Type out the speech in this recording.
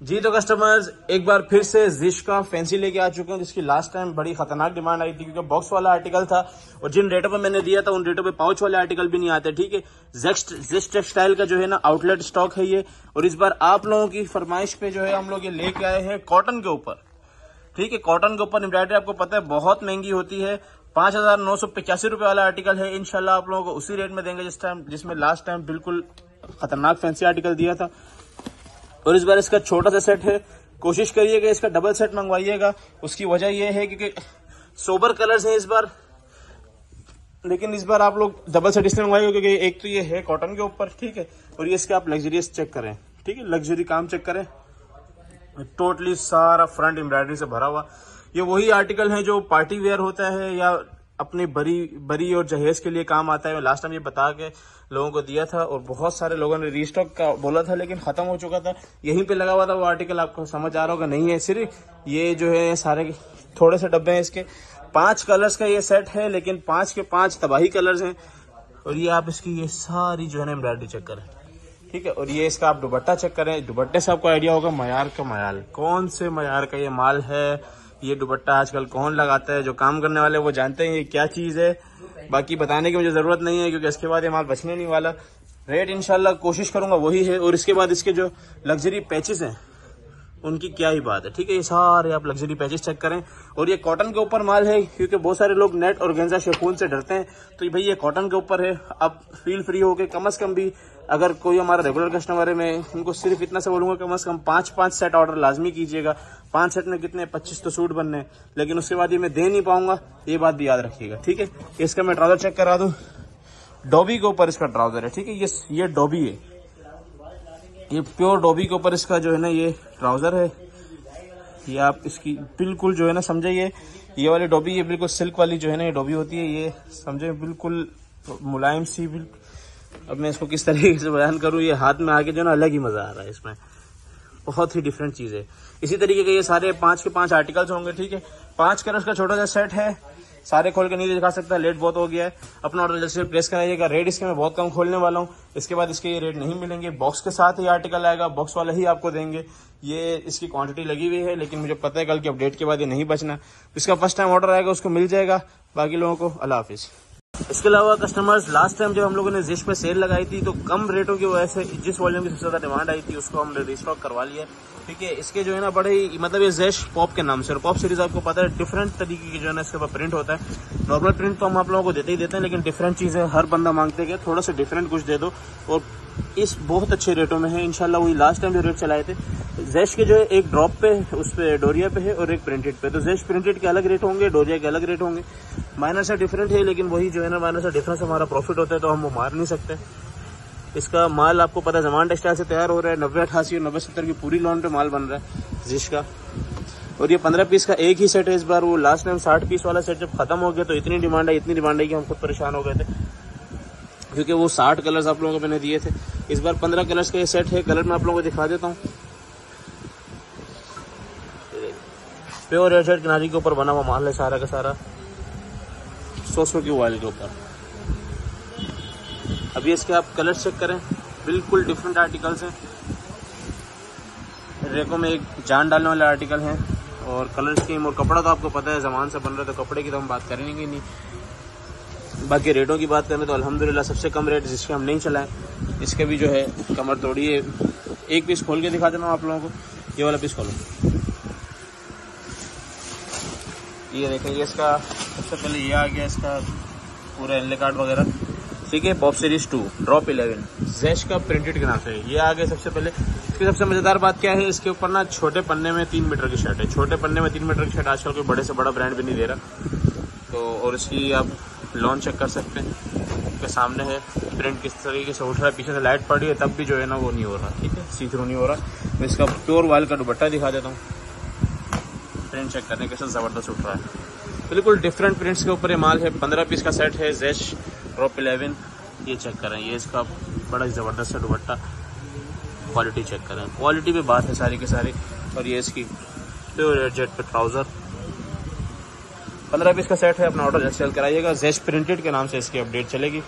जी तो कस्टमर्स एक बार फिर से जिश का फैंसी लेके आ चुके हैं, जिसकी लास्ट टाइम बड़ी खतरनाक डिमांड आई थी क्योंकि बॉक्स वाला आर्टिकल था और जिन रेटों पे मैंने दिया था उन रेटों पे पाउच वाले आर्टिकल भी नहीं आते। ठीक है, जिश टेक्सटाइल का जो है ना आउटलेट स्टॉक है ये। और इस बार आप लोगों की फरमाइश पे जो है हम लोग ये लेके आए हैं कॉटन के ऊपर। ठीक है, कॉटन के ऊपर एम्ब्रॉयडरी आपको पता है बहुत महंगी होती है। 5,985 रुपए वाला आर्टिकल है। इंशाल्लाह आप लोगों को उसी रेट में देंगे जिसमें लास्ट टाइम बिल्कुल खतरनाक फैंसी आर्टिकल दिया था। और इस बार इसका छोटा सा सेट है, कोशिश करिएगा इसका डबल सेट मंगवाइएगा। उसकी वजह यह है क्योंकि सोबर कलर्स हैं इस बार, लेकिन इस बार आप लोग डबल सेट इसलिए मंगवाइएगा क्योंकि एक तो ये है कॉटन के ऊपर, ठीक है, और ये इसके आप लग्जरियस चेक करें। ठीक है, लग्जरी काम चेक करें, टोटली सारा फ्रंट एम्ब्रॉयडरी से भरा हुआ। ये वही आर्टिकल है जो पार्टी वेयर होता है या अपने बरी और जहेज के लिए काम आता है। लास्ट टाइम ये बता के लोगों को दिया था और बहुत सारे लोगों ने रीस्टॉक का बोला था लेकिन खत्म हो चुका था। यहीं पे लगा हुआ था वो आर्टिकल, आपको समझ आ रहा होगा। नहीं है, सिर्फ ये जो है सारे थोड़े से डब्बे हैं इसके। 5 कलर्स का ये सेट है लेकिन 5 के 5 तबाही कलर्स हैं। और ये आप इसकी ये सारी जो है ना एम्ब्रॉयडरी चेक करें। ठीक है, और ये इसका आप दुपट्टा चेक करें। दुपट्टे से आपको आइडिया होगा मयार का मयाल, कौन से मयार का ये माल है। ये दुपट्टा आजकल कौन लगाता है, जो काम करने वाले वो जानते हैं ये क्या चीज है। बाकी बताने की मुझे जरूरत नहीं है क्योंकि इसके बाद ये माल बचने नहीं वाला। रेट इंशाल्लाह कोशिश करूंगा वही है। और इसके बाद इसके जो लग्जरी पैचेस हैं उनकी क्या ही बात है। ठीक है, ये सारे आप लग्जरी पैचेस चेक करें। और ये कॉटन के ऊपर माल है क्योंकि बहुत सारे लोग नेट और गेंजा शिफॉन से डरते हैं, तो भाई ये कॉटन के ऊपर है। अब फील फ्री होके कम से कम भी अगर कोई हमारा रेगुलर कस्टमर है, मैं उनको सिर्फ इतना से बोलूंगा कम से कम 5 सेट ऑर्डर लाजमी कीजिएगा। 5 सेट में कितने 25 तो सूट बनने, लेकिन उसके बाद ये मैं दे नहीं पाऊंगा, ये बात भी याद रखिएगा। ठीक है, इसका मैं ट्राउजर चेक करा दूं। डॉबी के ऊपर इसका ट्राउजर है। ठीक है, ये डॉबी है, ये प्योर डॉबी के ऊपर इसका जो है ना ये ट्राउजर है। ये आप इसकी बिल्कुल जो है ना समझे, ये वाली डॉबी, ये बिल्कुल सिल्क वाली जो है ना ये डॉबी होती है। ये समझे बिल्कुल मुलायम सी। अब मैं इसको किस तरीके से बयान करूं, ये हाथ में आके जो ना अलग ही मजा आ रहा है इसमें, बहुत ही डिफरेंट चीज है। इसी तरीके के ये सारे 5 के 5 आर्टिकल्स होंगे। ठीक है, 5 कलर्स का छोटा सा सेट है, सारे खोल के नहीं दिखा सकता, लेट बहुत हो गया है। अपना ऑर्डर जल्द से प्लेस कराइएगा। रेट इसके मैं बहुत कम खोलने वाला हूँ, इसके बाद इसके ये रेट नहीं मिलेंगे। बॉक्स के साथ ही आर्टिकल आएगा, बॉक्स वाला ही आपको देंगे। ये इसकी क्वांटिटी लगी हुई है लेकिन मुझे पता है कल की अपडेट के बाद ये नहीं बचना। इसका फर्स्ट टाइम ऑर्डर आएगा उसको मिल जाएगा। बाकी लोगों को अल्लाह हाफिज। इसके अलावा कस्टमर्स, लास्ट टाइम जब हम लोगों ने जिश पे सेल लगाई थी तो कम रेटों की वजह से जिस वॉल्यूम की सबसे ज्यादा डिमांड आई थी उसको हमने रिस्टॉक करवा लिया। ठीक है, इसके जो है ना बड़े ही मतलब ये जिश पॉप के नाम से, और पॉप सीरीज आपको पता है डिफरेंट तरीके की जो है ना इसके ऊपर प्रिंट होता है। नॉर्मल प्रिंट तो हम आप लोगों को देते ही देते हैं लेकिन डिफरेंट चीजें हर बंदा मांगते हैं, थोड़ा सा डिफरेंट कुछ दे दो। और इस बहुत अच्छे रेटों में है इंशाल्लाह। वही लास्ट टाइम जो रेट चलाए थे जैश के जो है एक ड्रॉप पे उस पे डोरिया पे है और एक प्रिंटेड पे, तो जैश प्रिंटेड के अलग रेट होंगे, डोरिया के अलग रेट होंगे। माइनर सा डिफरेंट है लेकिन वही जो है ना माइनर सा डिफरेंस हमारा प्रॉफिट होता है तो हम वो मार नहीं सकते। इसका माल आपको पता है जमान टेक्सटाइल से तैयार हो रहा है। 90-88 और 90-70 की पूरी लॉन पे माल बन रहा है जिश का। और ये 15 पीस का एक ही सेट है इस बार। वो लास्ट टाइम 60 पीस वाला सेट जब खत्म हो गया तो इतनी डिमांड आई कि हम खुद परेशान हो गए थे क्योंकि वो 60 कलर्स आप लोगों को मैंने दिए थे। इस बार 15 कलर्स का ये सेट है। कलर मैं आप लोगों को दिखा देता हूँ। प्योर एयरजेट किनारी के ऊपर बना हुआ माल है सारा का सारा, 100 की वाली के ऊपर। अभी इसके आप कलर्स चेक करें, बिल्कुल डिफरेंट आर्टिकल्स हैं। रेको में एक जान डालने वाले आर्टिकल हैं और कलर स्कीम और कपड़ा तो आपको पता है जमान से बन रहा है तो कपड़े की तो हम बात करेंगे नहीं। बाकी रेटों की बात करें तो अल्हम्दुलिल्लाह सबसे कम रेट जिसके हम नहीं चलाएं। इसके भी जो है कमर तोड़ी है। एक पीस खोल के दिखा देना आप लोगों को, ये वाला पीस खोलो। ये देखें, ये इसका सबसे पहले ये आ गया इसका पूरा इनले कार्ड वगैरह। ठीक है, पॉप सीरीज 2 ड्रॉप 11 जैश का प्रिंटेड के नाम से ये आ गया सबसे पहले। इसकी सबसे मजेदार बात क्या है, इसके ऊपर ना छोटे पन्ने में 3 मीटर की शर्ट है। छोटे पन्ने में 3 मीटर की शर्ट आजकल कोई बड़े से बड़ा ब्रांड भी नहीं दे रहा। तो और इसकी आप लॉन्च चेक कर सकते हैं, आपके सामने है प्रिंट किस तरीके से उठ रहा है। पीछे से लाइट पड़ी है तब भी जो है ना वो नहीं हो रहा। ठीक है, सी थ्रू नहीं हो रहा। मैं इसका प्योर वाल का दुपट्टा दिखा देता हूँ, प्रिंट चेक करने के साथ जबरदस्त उठ रहा है। बिल्कुल डिफरेंट प्रिंट्स के ऊपर ये माल है। 15 पीस का सेट है जैश ड्रॉप 11। ये चेक करें, ये इसका बड़ा ही ज़बरदस्त है दुपट्टा। क्वालिटी चेक करें, क्वालिटी पे बात है सारी की सारी। और ये इसकी प्योर एयरजेट पे ट्राउज़र 15 पीस का सेट है। अपना ऑर्डर जल्द से जल्द कराइएगा। जैश प्रिंटेड के नाम से इसकी अपडेट चलेगी।